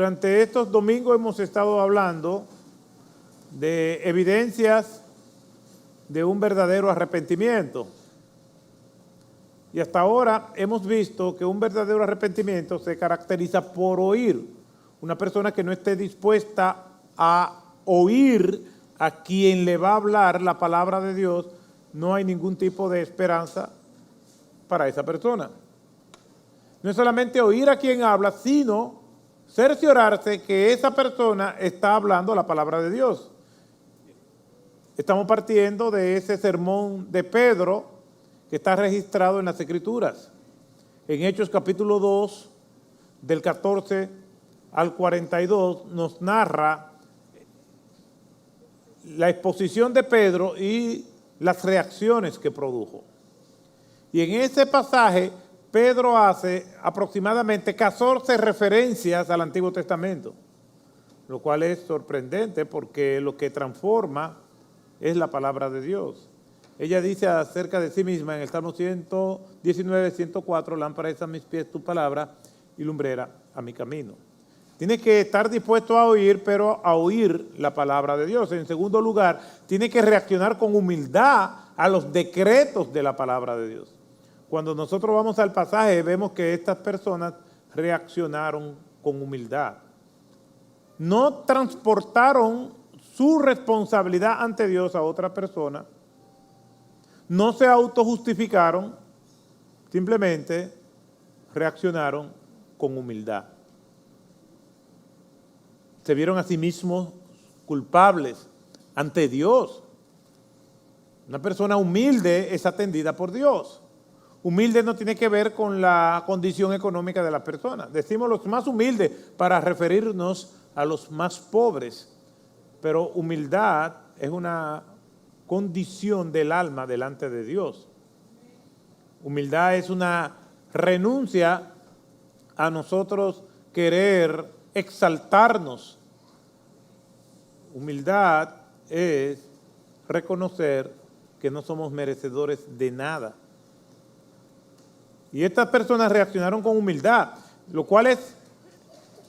Durante estos domingos hemos estado hablando de evidencias de un verdadero arrepentimiento. Y hasta ahora hemos visto que un verdadero arrepentimiento se caracteriza por oír. Una persona que no esté dispuesta a oír a quien le va a hablar la palabra de Dios, no hay ningún tipo de esperanza para esa persona. No es solamente oír a quien habla, sino cerciorarse que esa persona está hablando la palabra de Dios. Estamos partiendo de ese sermón de Pedro que está registrado en las Escrituras. En Hechos capítulo 2, del 14 al 42, nos narra la exposición de Pedro y las reacciones que produjo. Y en ese pasaje, Pedro hace aproximadamente 14 referencias al Antiguo Testamento, lo cual es sorprendente porque lo que transforma es la palabra de Dios. Ella dice acerca de sí misma en el Salmo 119, 104, lámpara es a mis pies tu palabra y lumbrera a mi camino. Tiene que estar dispuesto a oír, pero a oír la palabra de Dios. En segundo lugar, tiene que reaccionar con humildad a los decretos de la palabra de Dios. Cuando nosotros vamos al pasaje, vemos que estas personas reaccionaron con humildad. No transportaron su responsabilidad ante Dios a otra persona, no se autojustificaron, simplemente reaccionaron con humildad. Se vieron a sí mismos culpables ante Dios. Una persona humilde es atendida por Dios. Humilde no tiene que ver con la condición económica de la persona. Decimos los más humildes para referirnos a los más pobres, pero humildad es una condición del alma delante de Dios. Humildad es una renuncia a nosotros querer exaltarnos. Humildad es reconocer que no somos merecedores de nada. Y estas personas reaccionaron con humildad, lo cual es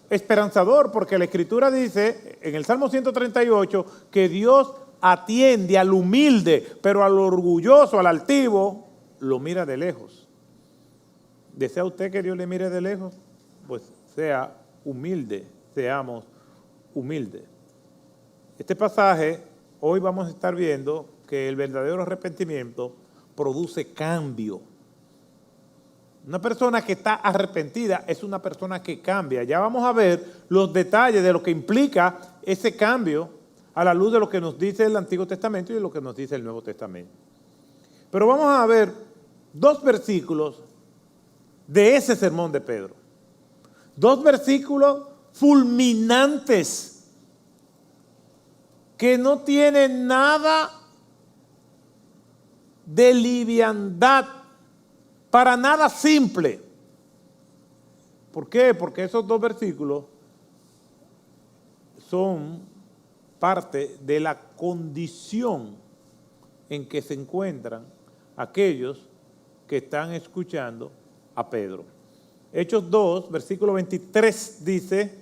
esperanzador porque la Escritura dice en el Salmo 138 que Dios atiende al humilde, pero al orgulloso, al altivo, lo mira de lejos. ¿Desea usted que Dios le mire de lejos? Pues sea humilde, seamos humildes. Este pasaje, hoy vamos a estar viendo que el verdadero arrepentimiento produce cambio. Una persona que está arrepentida es una persona que cambia. Ya vamos a ver los detalles de lo que implica ese cambio a la luz de lo que nos dice el Antiguo Testamento y de lo que nos dice el Nuevo Testamento. Pero vamos a ver dos versículos de ese sermón de Pedro. Dos versículos fulminantes que no tienen nada de liviandad, para nada simple. ¿Por qué? Porque esos dos versículos son parte de la condición en que se encuentran aquellos que están escuchando a Pedro. Hechos 2, versículo 23 dice,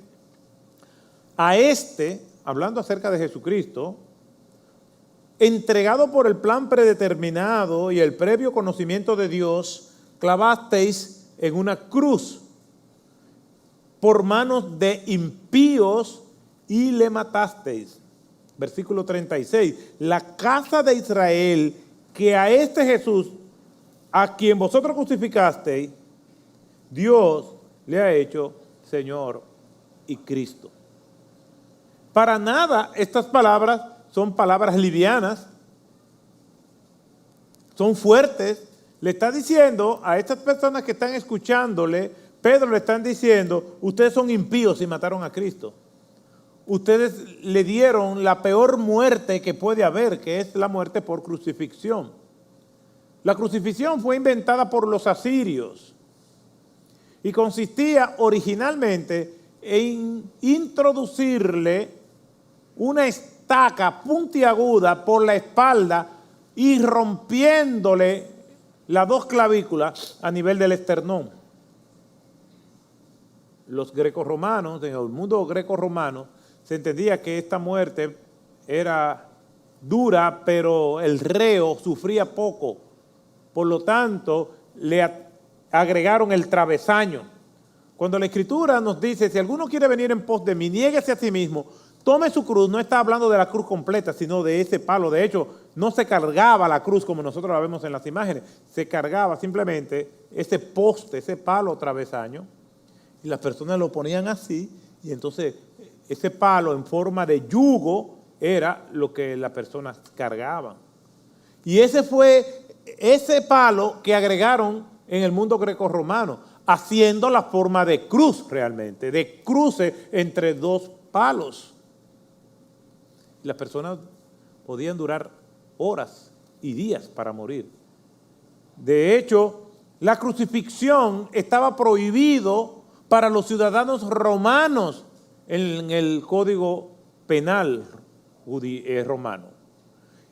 a este, hablando acerca de Jesucristo, entregado por el plan predeterminado y el previo conocimiento de Dios, clavasteis en una cruz por manos de impíos y le matasteis. Versículo 36, la casa de Israel, que a este Jesús, a quien vosotros crucificasteis, Dios le ha hecho Señor y Cristo. Para nada estas palabras son palabras livianas, son fuertes. Le está diciendo a estas personas que están escuchándole, Pedro le están diciendo, ustedes son impíos y mataron a Cristo. Ustedes le dieron la peor muerte que puede haber, que es la muerte por crucifixión. La crucifixión fue inventada por los asirios y consistía originalmente en introducirle una estaca puntiaguda por la espalda y rompiéndole las dos clavículas a nivel del esternón. los grecorromanos, en el mundo grecorromano, se entendía que esta muerte era dura, pero el reo sufría poco. Por lo tanto, le agregaron el travesaño. Cuando la Escritura nos dice, si alguno quiere venir en pos de mí, niéguese a sí mismo, tome su cruz, no está hablando de la cruz completa, sino de ese palo. De hecho, no se cargaba la cruz como nosotros la vemos en las imágenes, se cargaba simplemente ese poste, ese palo travesaño, y las personas lo ponían así, y entonces ese palo en forma de yugo era lo que las personas cargaban. Y ese fue ese palo que agregaron en el mundo grecorromano, haciendo la forma de cruz realmente, de cruce entre dos palos. Las personas podían durar horas y días para morir. De hecho, la crucifixión estaba prohibido para los ciudadanos romanos en el Código Penal romano.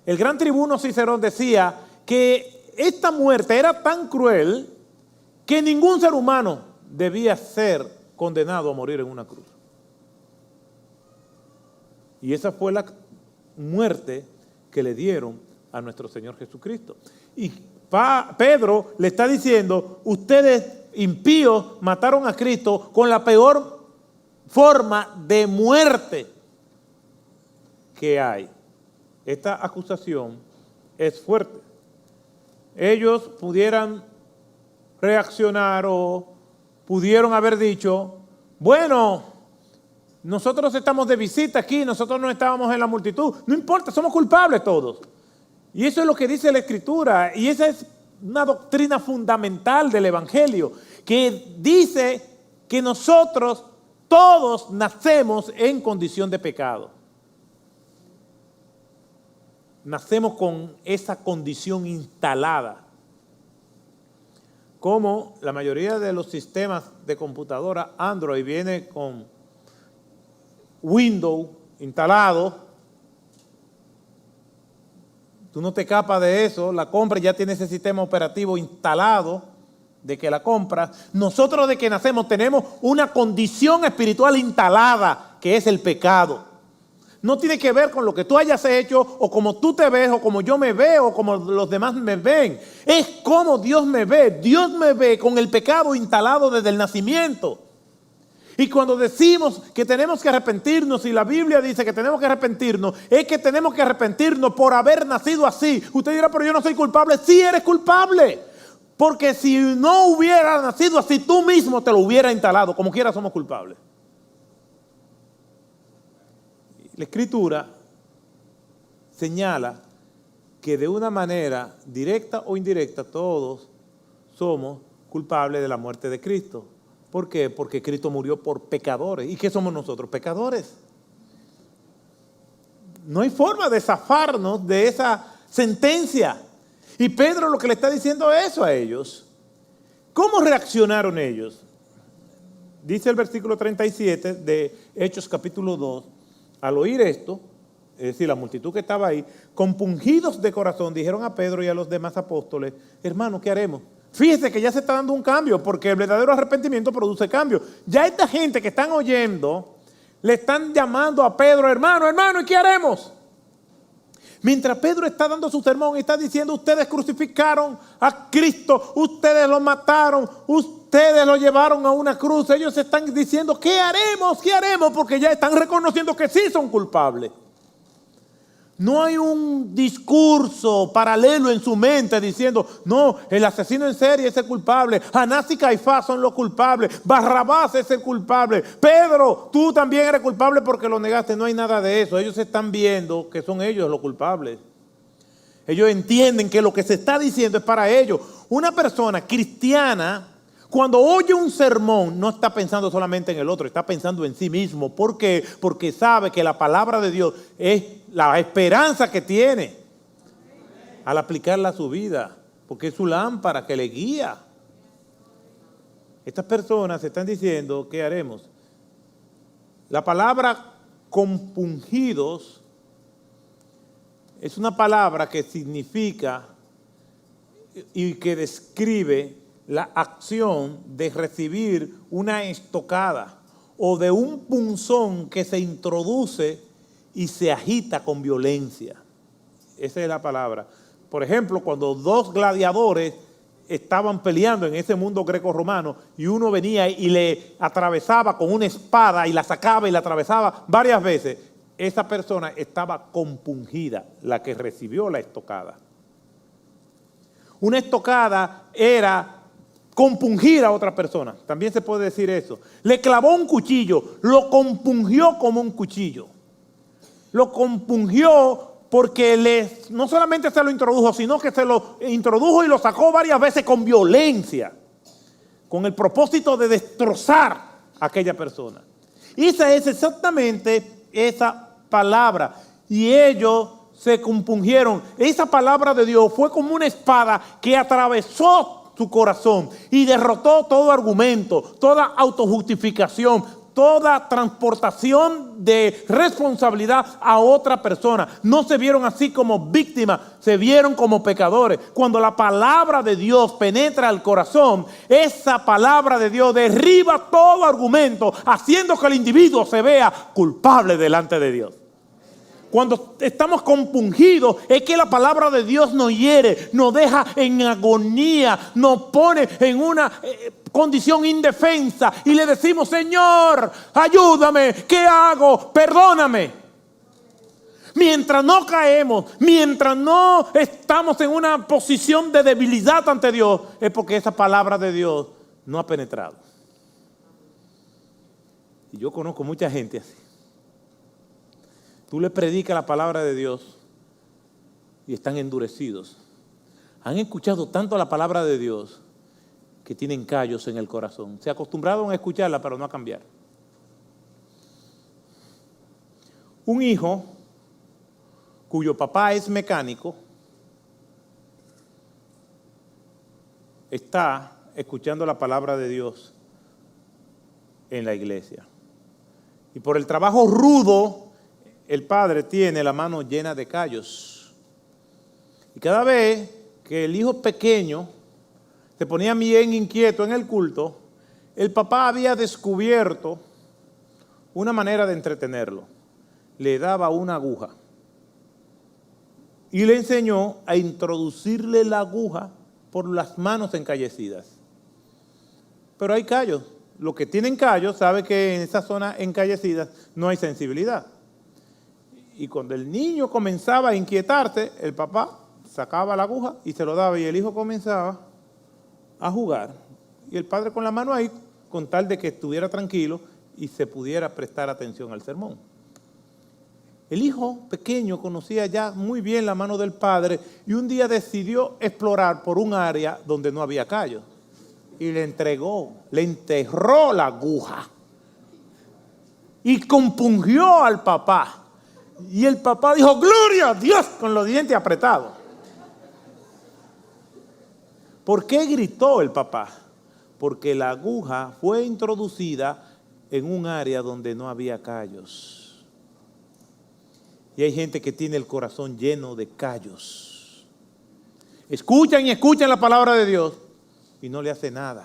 El gran tribuno Cicerón decía que esta muerte era tan cruel que ningún ser humano debía ser condenado a morir en una cruz. Y esa fue la muerte que le dieron a nuestro Señor Jesucristo. Y Pedro le está diciendo, ustedes impíos mataron a Cristo con la peor forma de muerte que hay. Esta acusación es fuerte. Ellos pudieran reaccionar o pudieron haber dicho, bueno, nosotros estamos de visita aquí, nosotros no estábamos en la multitud, no importa, somos culpables todos. Y eso es lo que dice la Escritura, y esa es una doctrina fundamental del Evangelio, que dice que nosotros todos nacemos en condición de pecado. Nacemos con esa condición instalada. Como la mayoría de los sistemas de computadora Android viene con Windows instalado, tú no te escapas de eso, la compra ya tiene ese sistema operativo instalado de que la compras. Nosotros de que nacemos tenemos una condición espiritual instalada que es el pecado. No tiene que ver con lo que tú hayas hecho o como tú te ves o como yo me veo o como los demás me ven. Es como Dios me ve. Dios me ve con el pecado instalado desde el nacimiento. Y cuando decimos que tenemos que arrepentirnos y la Biblia dice que tenemos que arrepentirnos, es que tenemos que arrepentirnos por haber nacido así. Usted dirá, pero yo no soy culpable. Sí eres culpable. Porque si no hubiera nacido así, tú mismo te lo hubiera instalado. Como quiera somos culpables. La Escritura señala que de una manera directa o indirecta todos somos culpables de la muerte de Cristo. ¿Por qué? Porque Cristo murió por pecadores. ¿Y qué somos nosotros? Pecadores. No hay forma de zafarnos de esa sentencia. Y Pedro lo que le está diciendo es eso a ellos. ¿Cómo reaccionaron ellos? Dice el versículo 37 de Hechos capítulo 2. Al oír esto, es decir, la multitud que estaba ahí, compungidos de corazón, dijeron a Pedro y a los demás apóstoles, hermano, ¿qué haremos? Fíjese que ya se está dando un cambio, porque el verdadero arrepentimiento produce cambio. Ya esta gente que están oyendo, le están llamando a Pedro, hermano, ¿y qué haremos? Mientras Pedro está dando su sermón y está diciendo, ustedes crucificaron a Cristo, ustedes lo mataron, ustedes lo llevaron a una cruz. Ellos están diciendo, ¿qué haremos? ¿Qué haremos? Porque ya están reconociendo que sí son culpables. No hay un discurso paralelo en su mente diciendo, no, el asesino en serie es el culpable, Anás y Caifás son los culpables, Barrabás es el culpable, Pedro, tú también eres culpable porque lo negaste. No hay nada de eso. Ellos están viendo que son ellos los culpables. Ellos entienden que lo que se está diciendo es para ellos. Una persona cristiana, cuando oye un sermón, no está pensando solamente en el otro, está pensando en sí mismo. ¿Por qué? Porque sabe que la palabra de Dios es la esperanza que tiene al aplicarla a su vida, porque es su lámpara que le guía. Estas personas están diciendo, ¿qué haremos? La palabra compungidos es una palabra que significa y que describe la acción de recibir una estocada o de un punzón que se introduce y se agita con violencia. Esa es la palabra. Por ejemplo, cuando dos gladiadores estaban peleando en ese mundo greco-romano y uno venía y le atravesaba con una espada y la sacaba y la atravesaba varias veces, esa persona estaba compungida, la que recibió la estocada. Una estocada era compungir a otra persona, también se puede decir eso. Le clavó un cuchillo, lo compungió como un cuchillo. Lo compungió porque no solamente se lo introdujo, sino que se lo introdujo y lo sacó varias veces con violencia, con el propósito de destrozar a aquella persona. Esa es exactamente esa palabra. Y ellos se compungieron. Esa palabra de Dios fue como una espada que atravesó su corazón y derrotó todo argumento, toda autojustificación, toda transportación de responsabilidad a otra persona. No se vieron así como víctimas, se vieron como pecadores. Cuando la palabra de Dios penetra al corazón, esa palabra de Dios derriba todo argumento, haciendo que el individuo se vea culpable delante de Dios. Cuando estamos compungidos, es que la palabra de Dios nos hiere, nos deja en agonía, nos pone en una condición indefensa y le decimos: Señor, ayúdame, ¿qué hago? Perdóname. Mientras no caemos, mientras no estamos en una posición de debilidad ante Dios, es porque esa palabra de Dios no ha penetrado. Y yo conozco mucha gente así. Tú le predicas la palabra de Dios y están endurecidos. Han escuchado tanto la palabra de Dios que tienen callos en el corazón. Se acostumbraron a escucharla, pero no a cambiar. Un hijo cuyo papá es mecánico está escuchando la palabra de Dios en la iglesia. Y por el trabajo rudo, el padre tiene la mano llena de callos. Y cada vez que el hijo pequeño se ponía bien inquieto en el culto, el papá había descubierto una manera de entretenerlo. Le daba una aguja y le enseñó a introducirle la aguja por las manos encallecidas. Pero hay callos. Los que tienen callos saben que en esa zona encallecida no hay sensibilidad. Y cuando el niño comenzaba a inquietarse, el papá sacaba la aguja y se lo daba, y el hijo comenzaba a jugar. Y el padre con la mano ahí, con tal de que estuviera tranquilo y se pudiera prestar atención al sermón. El hijo pequeño conocía ya muy bien la mano del padre y un día decidió explorar por un área donde no había callos. Y le enterró la aguja. Y compungió al papá. Y el papá dijo: ¡Gloria a Dios!, con los dientes apretados. ¿Por qué gritó el papá? Porque la aguja fue introducida en un área donde no había callos. Y hay gente que tiene el corazón lleno de callos. Escuchan y escuchan la palabra de Dios y no le hace nada.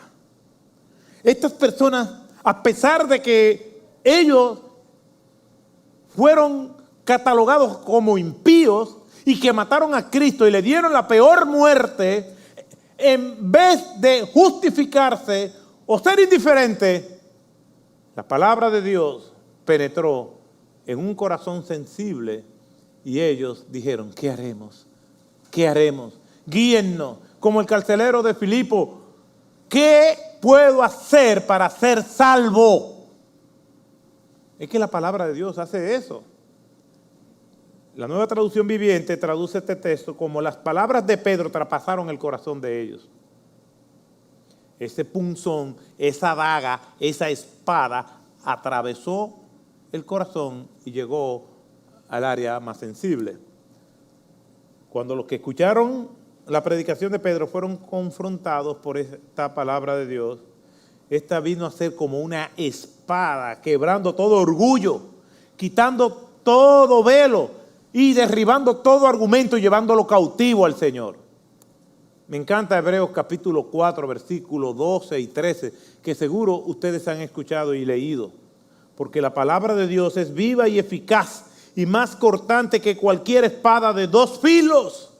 Estas personas, a pesar de que ellos fueron catalogados como impíos y que mataron a Cristo y le dieron la peor muerte, en vez de justificarse o ser indiferente, la palabra de Dios penetró en un corazón sensible y ellos dijeron: ¿qué haremos? ¿Qué haremos? Guíennos, como el carcelero de Filipo. ¿Qué puedo hacer para ser salvo? Es que la palabra de Dios hace eso. La Nueva Traducción Viviente traduce este texto como: las palabras de Pedro traspasaron el corazón de ellos. Ese punzón, esa daga, esa espada atravesó el corazón y llegó al área más sensible. Cuando los que escucharon la predicación de Pedro fueron confrontados por esta palabra de Dios, esta vino a ser como una espada, quebrando todo orgullo, quitando todo velo y derribando todo argumento y llevándolo cautivo al Señor. Me encanta Hebreos capítulo 4, versículos 12 y 13, que seguro ustedes han escuchado y leído. Porque la palabra de Dios es viva y eficaz y más cortante que cualquier espada de dos filos.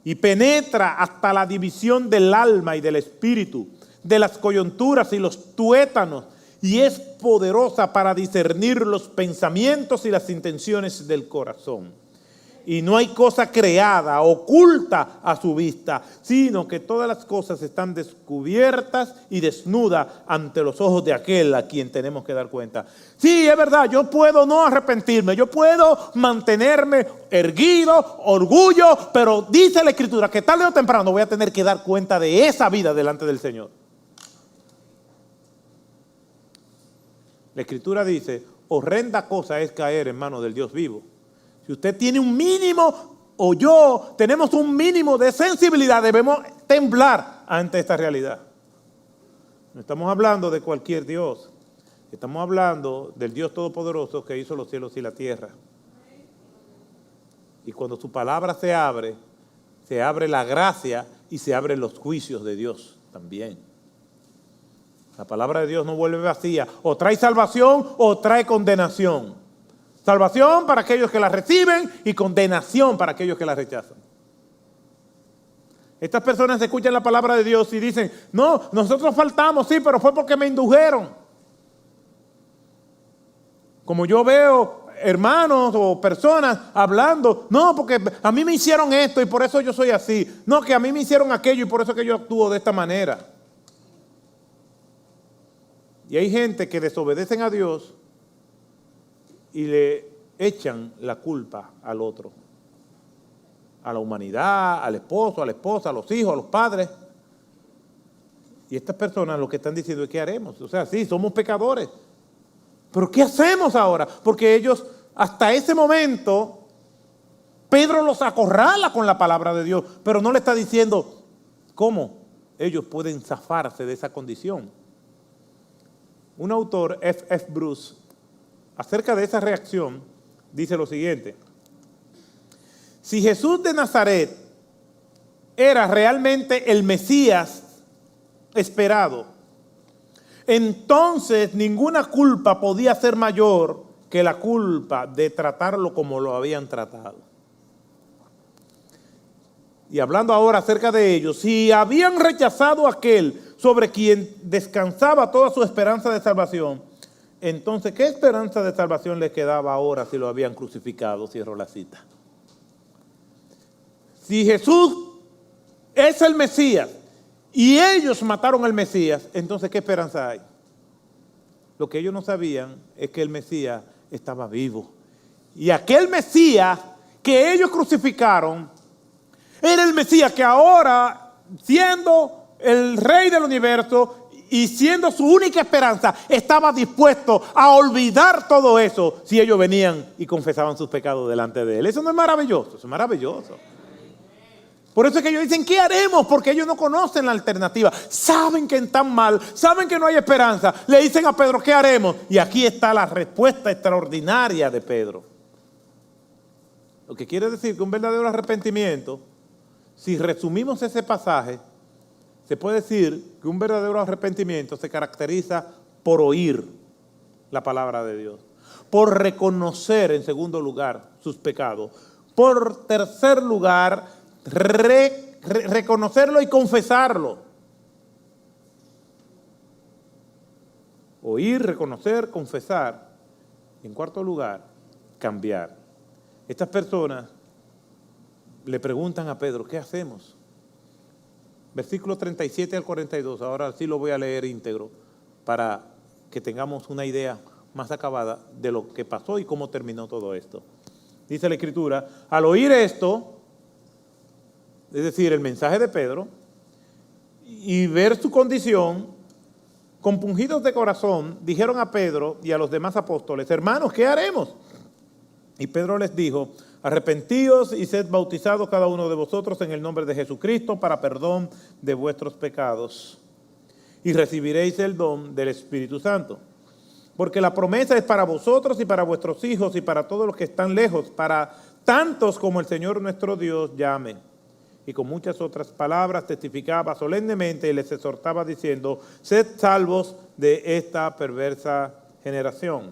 Y penetra hasta la división del alma y del espíritu, de las coyunturas y los tuétanos, y es poderosa para discernir los pensamientos y las intenciones del corazón. Y no hay cosa creada, oculta a su vista, sino que todas las cosas están descubiertas y desnudas ante los ojos de aquel a quien tenemos que dar cuenta. Sí, es verdad, yo puedo no arrepentirme, yo puedo mantenerme erguido, orgullo, pero dice la Escritura que tarde o temprano voy a tener que dar cuenta de esa vida delante del Señor. La Escritura dice, horrenda cosa es caer en manos del Dios vivo. Si usted tiene un mínimo, o yo, tenemos un mínimo de sensibilidad, debemos temblar ante esta realidad. No estamos hablando de cualquier Dios. Estamos hablando del Dios Todopoderoso que hizo los cielos y la tierra. Y cuando su palabra se abre la gracia y se abren los juicios de Dios también. La palabra de Dios no vuelve vacía. O trae salvación o trae condenación. Salvación para aquellos que la reciben y condenación para aquellos que la rechazan. Estas personas escuchan la palabra de Dios y dicen, no, nosotros faltamos, sí, pero fue porque me indujeron. Como yo veo hermanos o personas hablando, no, porque a mí me hicieron esto y por eso yo soy así. No, que a mí me hicieron aquello y por eso que yo actúo de esta manera. Y hay gente que desobedecen a Dios y le echan la culpa al otro, a la humanidad, al esposo, a la esposa, a los hijos, a los padres. Y estas personas lo que están diciendo es, ¿qué haremos? O sea, sí, somos pecadores, pero ¿qué hacemos ahora? Porque ellos, hasta ese momento, Pedro los acorrala con la palabra de Dios, pero no le está diciendo cómo ellos pueden zafarse de esa condición. Un autor, F. Bruce, acerca de esa reacción, dice lo siguiente. Si Jesús de Nazaret era realmente el Mesías esperado, entonces ninguna culpa podía ser mayor que la culpa de tratarlo como lo habían tratado. Y hablando ahora acerca de ellos, si habían rechazado a aquel sobre quien descansaba toda su esperanza de salvación, entonces, ¿qué esperanza de salvación les quedaba ahora si lo habían crucificado? Cierro la cita. Si Jesús es el Mesías y ellos mataron al Mesías, entonces, ¿qué esperanza hay? Lo que ellos no sabían es que el Mesías estaba vivo. Y aquel Mesías que ellos crucificaron era el Mesías que ahora, siendo el Rey del universo y siendo su única esperanza, estaba dispuesto a olvidar todo eso si ellos venían y confesaban sus pecados delante de él. Eso no es maravilloso, eso es maravilloso. Por eso es que ellos dicen, ¿qué haremos? Porque ellos no conocen la alternativa. Saben que están mal, saben que no hay esperanza. Le dicen a Pedro, ¿qué haremos? Y aquí está la respuesta extraordinaria de Pedro. Lo que quiere decir que un verdadero arrepentimiento, si resumimos ese pasaje, se puede decir que un verdadero arrepentimiento se caracteriza por oír la palabra de Dios, por reconocer en segundo lugar sus pecados, por tercer lugar reconocerlo y confesarlo. Oír, reconocer, confesar. Y en cuarto lugar, cambiar. Estas personas le preguntan a Pedro, ¿qué hacemos? Versículos 37 al 42, ahora sí lo voy a leer íntegro para que tengamos una idea más acabada de lo que pasó y cómo terminó todo esto. Dice la Escritura, al oír esto, es decir, el mensaje de Pedro, y ver su condición, compungidos de corazón, dijeron a Pedro y a los demás apóstoles, hermanos, ¿qué haremos? Y Pedro les dijo, arrepentíos y sed bautizados cada uno de vosotros en el nombre de Jesucristo para perdón de vuestros pecados y recibiréis el don del Espíritu Santo. Porque la promesa es para vosotros y para vuestros hijos y para todos los que están lejos, para tantos como el Señor nuestro Dios llame. y con muchas otras palabras testificaba solemnemente y les exhortaba diciendo: sed salvos de esta perversa generación.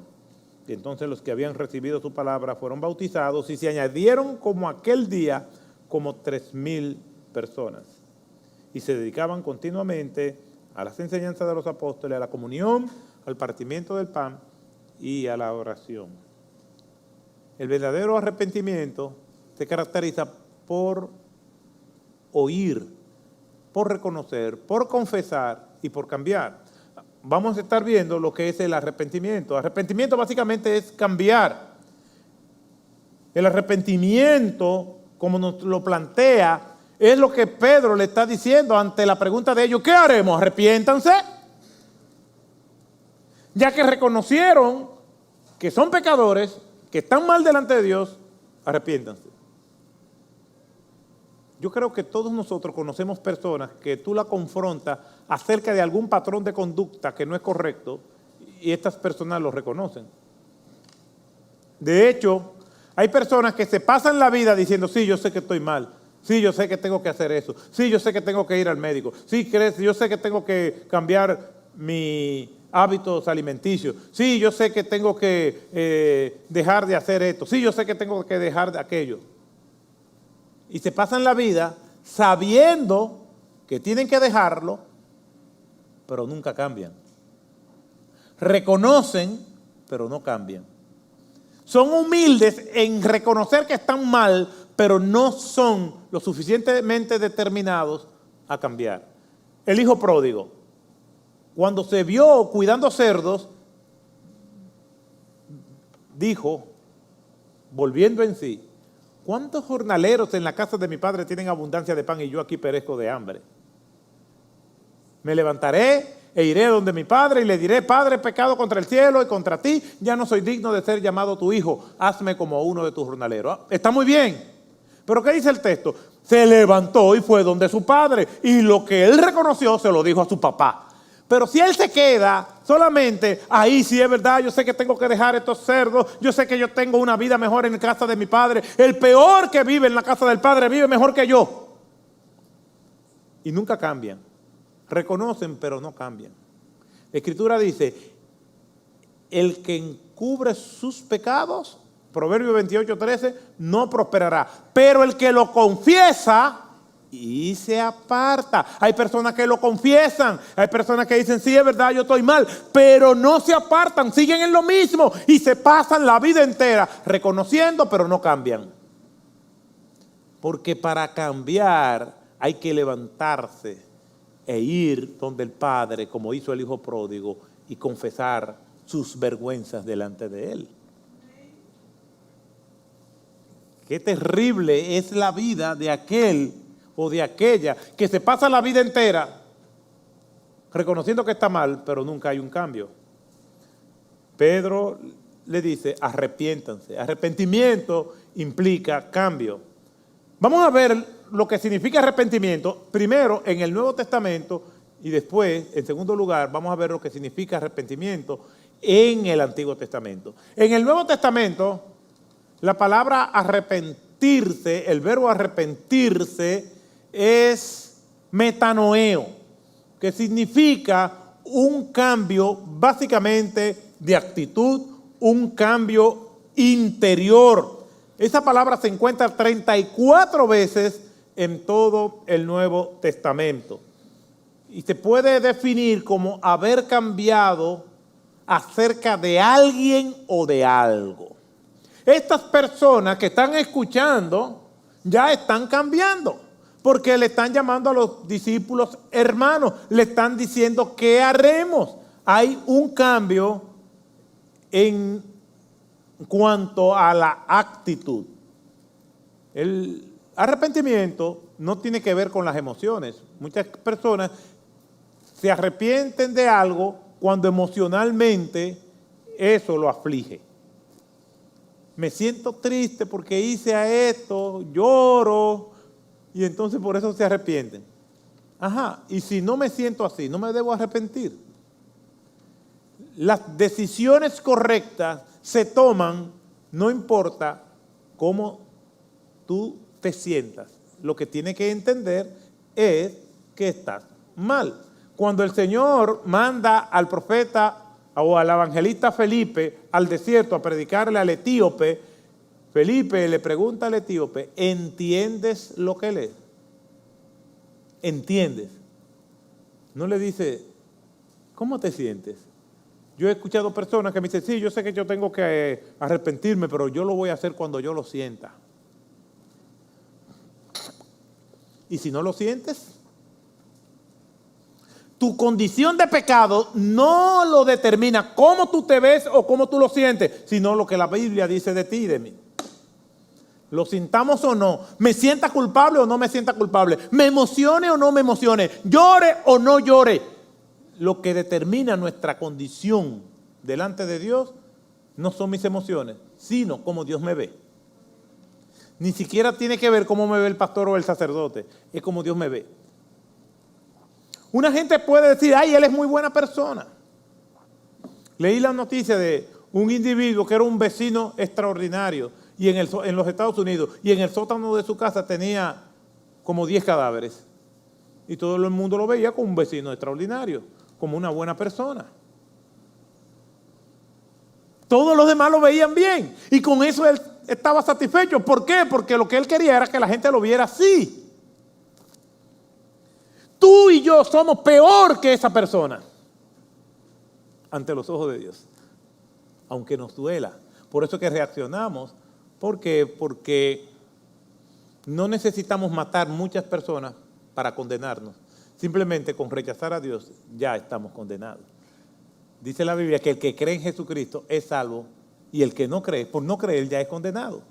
Y entonces los que habían recibido su palabra fueron bautizados y se añadieron como aquel día como 3,000 personas. Y se dedicaban continuamente a las enseñanzas de los apóstoles, a la comunión, al partimiento del pan y a la oración. El verdadero arrepentimiento se caracteriza por oír, por reconocer, por confesar y por cambiar. Vamos a estar viendo lo que es el arrepentimiento. Arrepentimiento básicamente es cambiar. El arrepentimiento, como nos lo plantea, es lo que Pedro le está diciendo ante la pregunta de ellos: ¿qué haremos? Arrepiéntanse. Ya que reconocieron que son pecadores, que están mal delante de Dios, arrepiéntanse. Yo creo que todos nosotros conocemos personas que tú la confrontas acerca de algún patrón de conducta que no es correcto y estas personas lo reconocen. De hecho, hay personas que se pasan la vida diciendo: sí, yo sé que estoy mal, sí, yo sé que tengo que hacer eso, sí, yo sé que tengo que ir al médico, sí, yo sé que tengo que cambiar mi hábitos alimenticios, sí, yo sé que tengo que dejar de hacer esto, sí, yo sé que tengo que dejar de aquello. Y se pasan la vida sabiendo que tienen que dejarlo, pero nunca cambian. Reconocen, pero no cambian. Son humildes en reconocer que están mal, pero no son lo suficientemente determinados a cambiar. El hijo pródigo, cuando se vio cuidando cerdos, dijo, volviendo en sí: ¿cuántos jornaleros en la casa de mi padre tienen abundancia de pan y yo aquí perezco de hambre? Me levantaré e iré donde mi padre y le diré: Padre, he pecado contra el cielo y contra ti, ya no soy digno de ser llamado tu hijo, hazme como uno de tus jornaleros. Está muy bien, pero ¿qué dice el texto? Se levantó y fue donde su padre, y lo que él reconoció se lo dijo a su papá. Pero si él se queda solamente ahí, sí es verdad, yo sé que tengo que dejar estos cerdos, yo sé que yo tengo una vida mejor en la casa de mi padre, el peor que vive en la casa del padre vive mejor que yo. Y nunca cambian. Reconocen, pero no cambian. La Escritura dice: el que encubre sus pecados, Proverbios 28:13, no prosperará. Pero el que lo confiesa y se aparta. Hay personas que lo confiesan, hay personas que dicen: sí, es verdad, yo estoy mal, pero no se apartan, siguen en lo mismo y se pasan la vida entera reconociendo, pero no cambian. Porque para cambiar hay que levantarse e ir donde el Padre, como hizo el hijo pródigo, y confesar sus vergüenzas delante de él. Qué terrible es la vida de aquel o de aquella que se pasa la vida entera reconociendo que está mal, pero nunca hay un cambio. Pedro le dice: arrepiéntanse. Arrepentimiento implica cambio. Vamos a ver lo que significa arrepentimiento, primero en el Nuevo Testamento, y después, en segundo lugar, vamos a ver lo que significa arrepentimiento en el Antiguo Testamento. En el Nuevo Testamento, la palabra arrepentirse, el verbo arrepentirse, es metanoeo, que significa un cambio básicamente de actitud, un cambio interior. Esa palabra se encuentra 34 veces en todo el Nuevo Testamento. Y se puede definir como haber cambiado acerca de alguien o de algo. Estas personas que están escuchando ya están cambiando, porque le están llamando a los discípulos hermanos, le están diciendo: ¿qué haremos? Hay un cambio en cuanto a la actitud. El arrepentimiento no tiene que ver con las emociones. Muchas personas se arrepienten de algo cuando emocionalmente eso lo aflige. Me siento triste porque hice a esto, lloro, y entonces por eso se arrepienten. Ajá, y si no me siento así, no me debo arrepentir. Las decisiones correctas se toman, no importa cómo tú te sientas. lo que tiene que entender es que estás mal. Cuando el Señor manda al profeta o al evangelista Felipe al desierto a predicarle al etíope, Felipe le pregunta al etíope, ¿entiendes lo que lees? ¿Entiendes? No le dice, ¿cómo te sientes? Yo he escuchado personas que me dicen, sí, yo sé que yo tengo que arrepentirme, pero yo lo voy a hacer cuando yo lo sienta. ¿Y si no lo sientes? Tu condición de pecado no lo determina cómo tú te ves o cómo tú lo sientes, sino lo que la Biblia dice de ti y de mí. Lo sintamos o no, me sienta culpable o no me sienta culpable, me emocione o no me emocione, llore o no llore. Lo que determina nuestra condición delante de Dios no son mis emociones, sino cómo Dios me ve. Ni siquiera tiene que ver cómo me ve el pastor o el sacerdote, es como Dios me ve. Una gente puede decir, ay, él es muy buena persona. Leí la noticia de un individuo que era un vecino extraordinario y en los Estados Unidos, y en el sótano de su casa tenía como 10 cadáveres. Y todo el mundo lo veía como un vecino extraordinario, como una buena persona. Todos los demás lo veían bien y con eso él estaba satisfecho. ¿Por qué? Porque lo que él quería era que la gente lo viera así. Tú y yo somos peor que esa persona ante los ojos de Dios, aunque nos duela. Por eso que reaccionamos. ¿Por qué? Porque no necesitamos matar muchas personas para condenarnos. Simplemente con rechazar a Dios ya estamos condenados. Dice la Biblia que el que cree en Jesucristo es salvo y el que no cree, por no creer ya es condenado.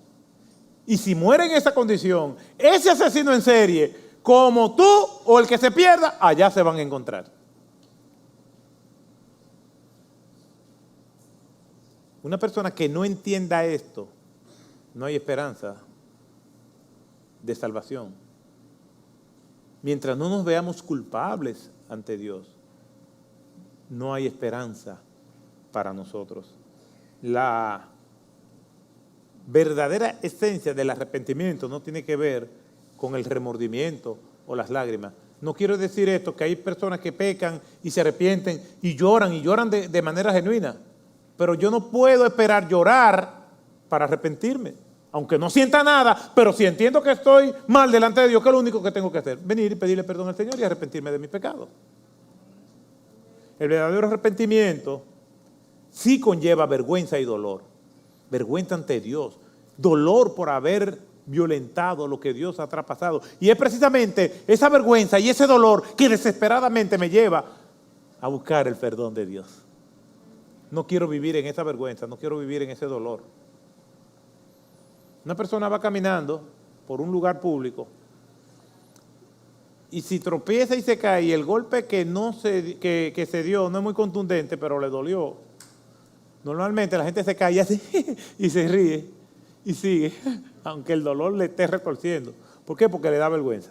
Y si muere en esa condición, ese asesino en serie, como tú o el que se pierda, allá se van a encontrar. Una persona que no entienda esto, no hay esperanza de salvación. Mientras no nos veamos culpables ante Dios, no hay esperanza para nosotros. La verdadera esencia del arrepentimiento no tiene que ver con el remordimiento o las lágrimas. No quiero decir esto, que hay personas que pecan y se arrepienten y lloran de manera genuina. Pero yo no puedo esperar llorar para arrepentirme. Aunque no sienta nada, pero si entiendo que estoy mal delante de Dios, ¿qué es lo único que tengo que hacer? Venir y pedirle perdón al Señor y arrepentirme de mis pecados. El verdadero arrepentimiento sí conlleva vergüenza y dolor. Vergüenza ante Dios. Dolor por haber violentado lo que Dios ha traspasado. Y es precisamente esa vergüenza y ese dolor que desesperadamente me lleva a buscar el perdón de Dios. No quiero vivir en esa vergüenza, no quiero vivir en ese dolor. Una persona va caminando por un lugar público y si tropieza y se cae y el golpe que se dio no es muy contundente, pero le dolió. Normalmente la gente se cae así y se ríe y sigue, aunque el dolor le esté retorciendo. ¿Por qué? Porque le da vergüenza.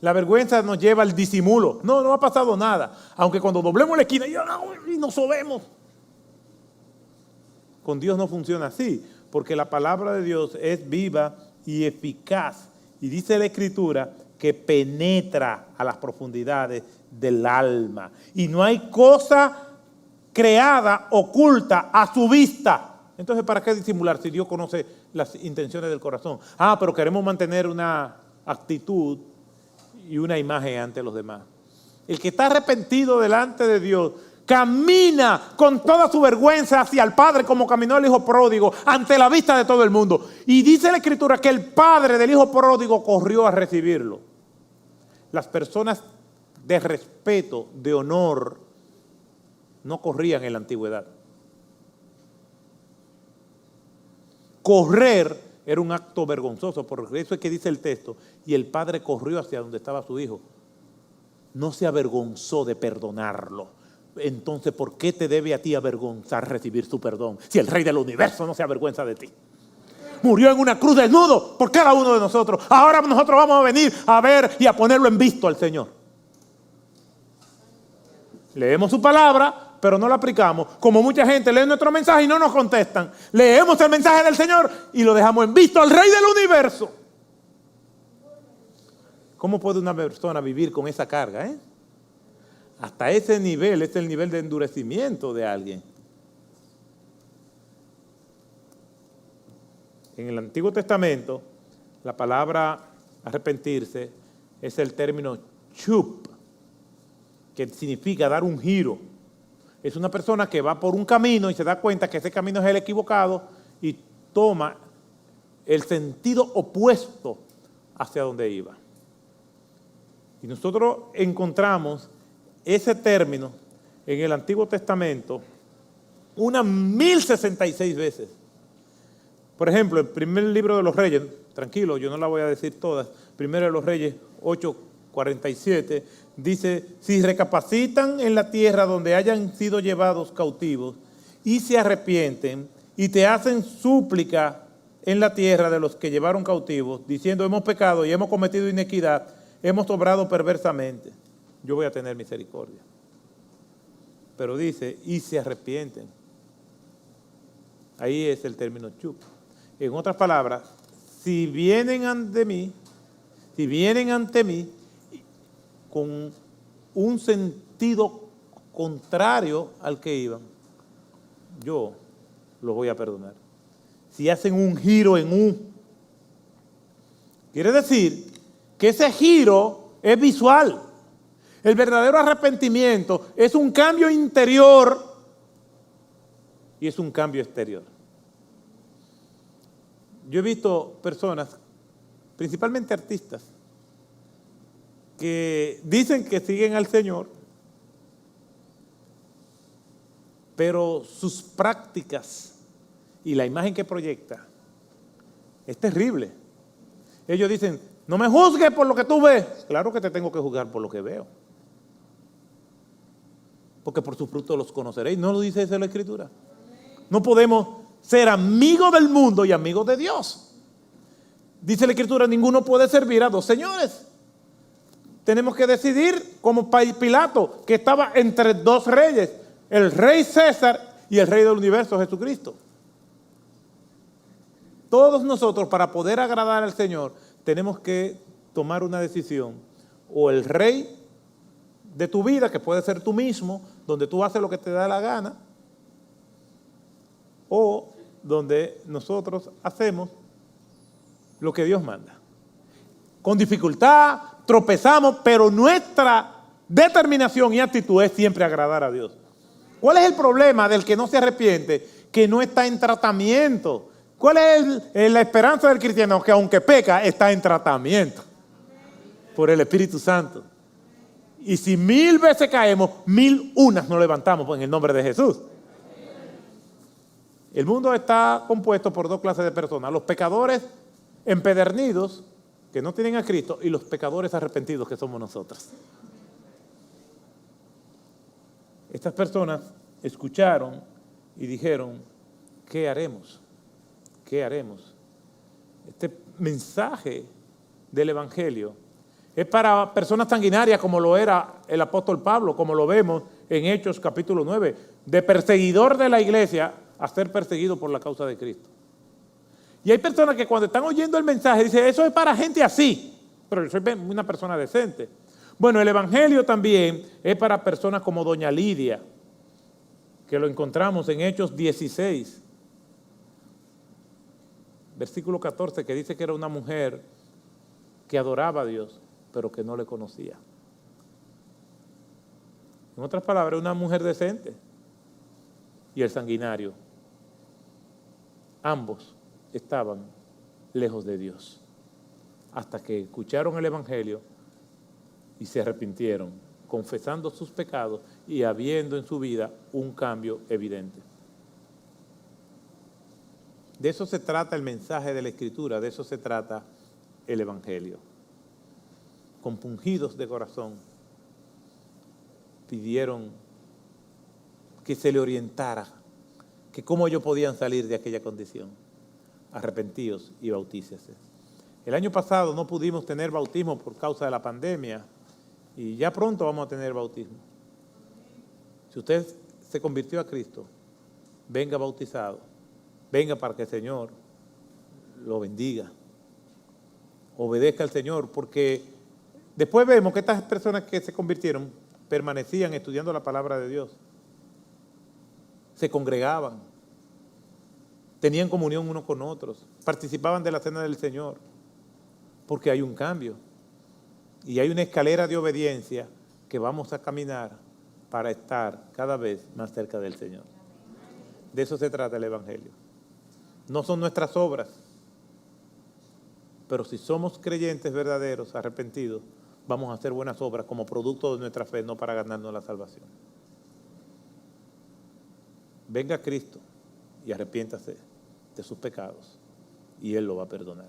La vergüenza nos lleva al disimulo. No ha pasado nada. Aunque cuando doblemos la esquina y nos sobemos. Con Dios no funciona así, porque la palabra de Dios es viva y eficaz. Y dice la Escritura que penetra a las profundidades del alma. Y no hay cosa creada, oculta, a su vista. Entonces, ¿para qué disimular si Dios conoce las intenciones del corazón? Pero queremos mantener una actitud y una imagen ante los demás. El que está arrepentido delante de Dios camina con toda su vergüenza hacia el Padre como caminó el Hijo pródigo ante la vista de todo el mundo. Y dice la Escritura que el Padre del Hijo pródigo corrió a recibirlo. Las personas de respeto, de honor, no corrían en la antigüedad. Correr era un acto vergonzoso, por eso es que dice el texto, y el Padre corrió hacia donde estaba su Hijo. No se avergonzó de perdonarlo. Entonces, ¿por qué te debe a ti avergonzar recibir su perdón? Si el Rey del Universo no se avergüenza de ti. Murió en una cruz desnudo por cada uno de nosotros. Ahora nosotros vamos a venir a ver y a ponerlo en visto al Señor. Leemos su palabra, pero no la aplicamos. Como mucha gente lee nuestro mensaje y no nos contestan. Leemos el mensaje del Señor y lo dejamos en visto al Rey del Universo. ¿Cómo puede una persona vivir con esa carga? Hasta ese nivel, es el nivel de endurecimiento de alguien. En el Antiguo Testamento, la palabra arrepentirse es el término chup, que significa dar un giro. Es una persona que va por un camino y se da cuenta que ese camino es el equivocado y toma el sentido opuesto hacia donde iba. Y nosotros encontramos ese término en el Antiguo Testamento unas 1066 veces. Por ejemplo, el primer libro de los Reyes, tranquilo, yo no la voy a decir todas, primero de los Reyes 8:47, dice, si recapacitan en la tierra donde hayan sido llevados cautivos y se arrepienten y te hacen súplica en la tierra de los que llevaron cautivos, diciendo, hemos pecado y hemos cometido iniquidad, hemos obrado perversamente, yo voy a tener misericordia. Pero dice, y se arrepienten. Ahí es el término chup. En otras palabras, si vienen ante mí con un sentido contrario al que iban, yo los voy a perdonar. Si hacen un giro en U, quiere decir que ese giro es visual. El verdadero arrepentimiento es un cambio interior y es un cambio exterior. Yo he visto personas, principalmente artistas, que dicen que siguen al Señor, pero sus prácticas y la imagen que proyecta es terrible. Ellos dicen, no me juzgues por lo que tú ves. Claro que te tengo que juzgar por lo que veo. Porque por sus frutos los conoceréis. ¿No lo dice eso la Escritura? No podemos ser amigos del mundo y amigos de Dios. Dice la Escritura, ninguno puede servir a dos señores. Tenemos que decidir como Pilato, que estaba entre dos reyes, el rey César y el rey del universo, Jesucristo. Todos nosotros, para poder agradar al Señor, tenemos que tomar una decisión. O el rey de tu vida, que puede ser tú mismo, donde tú haces lo que te da la gana, o donde nosotros hacemos lo que Dios manda. Con dificultad, tropezamos, pero nuestra determinación y actitud es siempre agradar a Dios. ¿Cuál es el problema del que no se arrepiente? Que no está en tratamiento. ¿Cuál es la esperanza del cristiano? Que aunque peca, está en tratamiento por el Espíritu Santo. Y si 1000 veces caemos, 1001 nos levantamos en el nombre de Jesús. El mundo está compuesto por dos clases de personas: los pecadores empedernidos, que no tienen a Cristo, y los pecadores arrepentidos, que somos nosotros. Estas personas escucharon y dijeron, ¿qué haremos? ¿Qué haremos? Este mensaje del Evangelio es para personas sanguinarias, como lo era el apóstol Pablo, como lo vemos en Hechos capítulo 9, de perseguidor de la iglesia a ser perseguido por la causa de Cristo. Y hay personas que cuando están oyendo el mensaje dicen, eso es para gente así, pero yo soy una persona decente. Bueno, el Evangelio también es para personas como doña Lidia, que lo encontramos en Hechos 16, versículo 14, que dice que era una mujer que adoraba a Dios, pero que no le conocía. En otras palabras, una mujer decente y el sanguinario. Ambos estaban lejos de Dios hasta que escucharon el Evangelio y se arrepintieron, confesando sus pecados y habiendo en su vida un cambio evidente. De eso se trata el mensaje de la Escritura, de eso se trata el Evangelio. Compungidos de corazón, pidieron que se le orientara, que cómo ellos podían salir de aquella condición. Arrepentíos y bautícese. El año pasado no pudimos tener bautismo por causa de la pandemia y ya pronto vamos a tener bautismo. Si usted se convirtió a Cristo, venga bautizado, venga para que el Señor lo bendiga. Obedezca al Señor, porque Después vemos que estas personas que se convirtieron permanecían estudiando la palabra de Dios. Se congregaban, tenían comunión unos con otros, participaban de la cena del Señor, porque hay un cambio y hay una escalera de obediencia que vamos a caminar para estar cada vez más cerca del Señor. De eso se trata el Evangelio. No son nuestras obras, pero si somos creyentes verdaderos, arrepentidos, vamos a hacer buenas obras como producto de nuestra fe, no para ganarnos la salvación. Venga Cristo y arrepiéntase de sus pecados y Él lo va a perdonar.